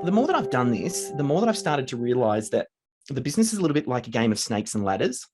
The more that I've done this, the more that I've started to realize that the business is a little bit like a game of snakes and ladders.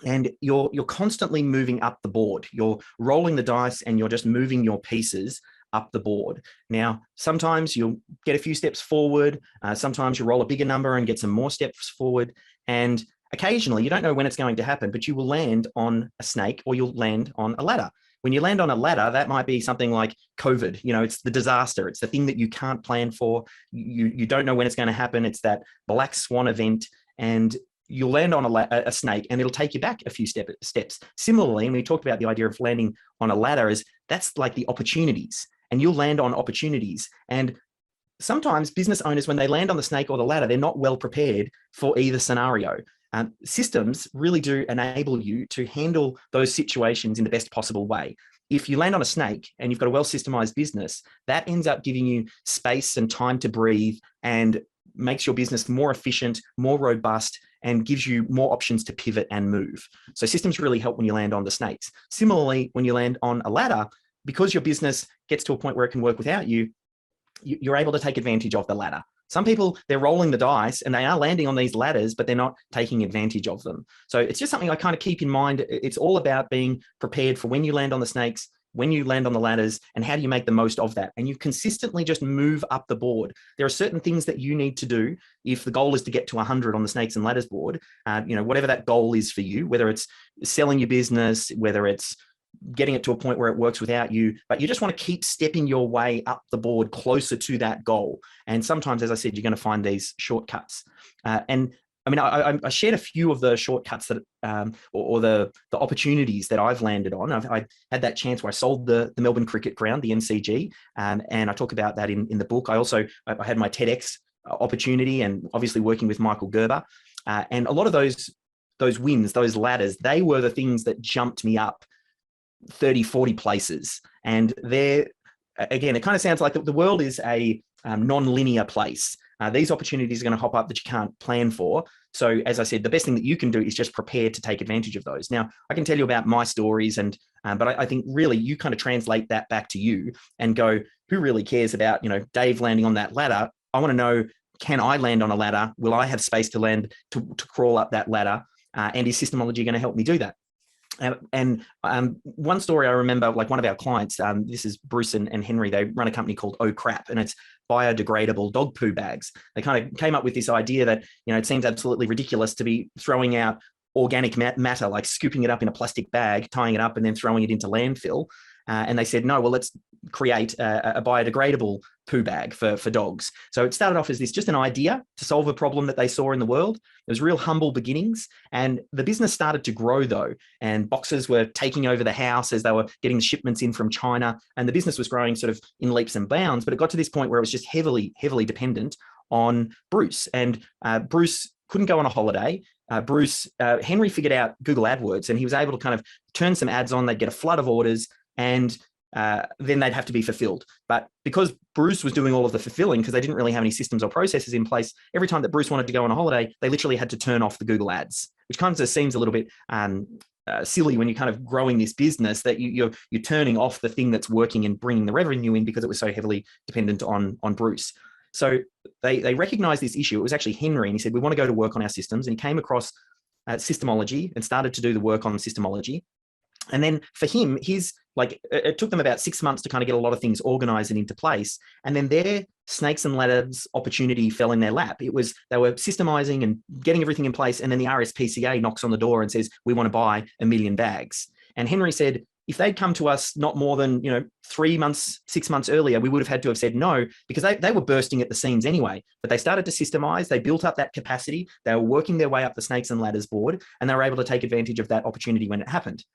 And you're constantly moving up the board. You're rolling the dice and you're just moving your pieces up the board. Now, sometimes you'll get a few steps forward. Sometimes you roll a bigger number and get some more steps forward. And occasionally, you don't know when it's going to happen, but you will land on a snake or you'll land on a ladder. When you land on a ladder, that might be something like COVID. It's the disaster. It's the thing that you can't plan for. You don't know when it's going to happen. It's that black swan event. And you'll land on a snake and it'll take you back a few steps. Similarly, and we talked about the idea of landing on a ladder, is that's like the opportunities, and you'll land on opportunities. And sometimes business owners, when they land on the snake or the ladder, they're not well prepared for either scenario. Systems really do enable you to handle those situations in the best possible way. If you land on a snake and you've got a well-systemized business, that ends up giving you space and time to breathe and makes your business more efficient, more robust, and gives you more options to pivot and move. So systems really help when you land on the snakes. Similarly, when you land on a ladder, because your business gets to a point where it can work without you, you're able to take advantage of the ladder. Some people, they're rolling the dice and they are landing on these ladders, but they're not taking advantage of them. So it's just something I kind of keep in mind. It's all about being prepared for when you land on the snakes, when you land on the ladders, and how do you make the most of that? And you consistently just move up the board. There are certain things that you need to do if the goal is to get to 100 on the snakes and ladders board, whatever that goal is for you, whether it's selling your business, whether it's getting it to a point where it works without you, but you just want to keep stepping your way up the board closer to that goal. And sometimes, as I said, you're going to find these shortcuts. I shared a few of the shortcuts that, or the opportunities that I've landed on. I had that chance where I sold the Melbourne Cricket Ground, the MCG, and I talk about that in the book. I had my TEDx opportunity, and obviously working with Michael Gerber, and a lot of those wins, those ladders, they were the things that jumped me up 30, 40 places. And there, again, it kind of sounds like the world is a non-linear place. These opportunities are going to hop up that you can't plan for. So as I said, the best thing that you can do is just prepare to take advantage of those. Now, I can tell you about my stories, but I think really you kind of translate that back to you and go, who really cares about, Dave landing on that ladder? I want to know, can I land on a ladder? Will I have space to land, to crawl up that ladder? And is SYSTEMology going to help me do that? One story I remember, like one of our clients, this is Bruce and Henry, they run a company called Oh Crap, and it's biodegradable dog poo bags. They kind of came up with this idea that, it seems absolutely ridiculous to be throwing out organic matter, like scooping it up in a plastic bag, tying it up and then throwing it into landfill. And they said, no, well, let's create a biodegradable poo bag for dogs. So it started off as just an idea to solve a problem that they saw in the world. It was real humble beginnings. And the business started to grow though. And boxes were taking over the house as they were getting the shipments in from China. And the business was growing sort of in leaps and bounds, but it got to this point where it was just heavily, heavily dependent on Bruce. And Bruce couldn't go on a holiday. Henry figured out Google AdWords, and he was able to kind of turn some ads on. They'd get a flood of orders, and then they'd have to be fulfilled. But because Bruce was doing all of the fulfilling, because they didn't really have any systems or processes in place, every time that Bruce wanted to go on a holiday, they literally had to turn off the Google ads, which kind of seems a little bit silly when you're kind of growing this business, that you're turning off the thing that's working and bringing the revenue in because it was so heavily dependent on Bruce. So they recognized this issue. It was actually Henry, and he said, we want to go to work on our systems. And he came across SYSTEMology and started to do the work on SYSTEMology. And then for him, it took them about 6 months to kind of get a lot of things organized and into place. And then their snakes and ladders opportunity fell in their lap. They were systemizing and getting everything in place. And then the RSPCA knocks on the door and says, we want to buy 1 million bags. And Henry said, if they'd come to us not more than 3 months, 6 months earlier, we would have had to have said no, because they were bursting at the seams anyway. But they started to systemize, they built up that capacity, they were working their way up the snakes and ladders board, and they were able to take advantage of that opportunity when it happened.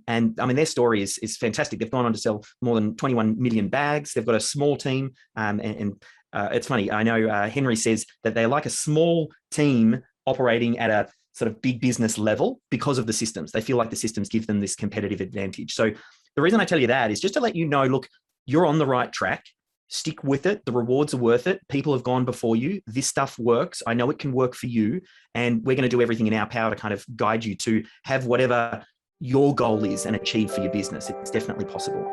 And I mean, their story is fantastic. They've gone on to sell more than 21 million bags. They've got a small team. It's funny. I know Henry says that they're like a small team operating at a sort of big business level because of the systems. They feel like the systems give them this competitive advantage. So the reason I tell you that is just to let you know, look, you're on the right track. Stick with it. The rewards are worth it. People have gone before you. This stuff works. I know it can work for you. And we're going to do everything in our power to kind of guide you to have whatever your goal is and achieve for your business. It's definitely possible.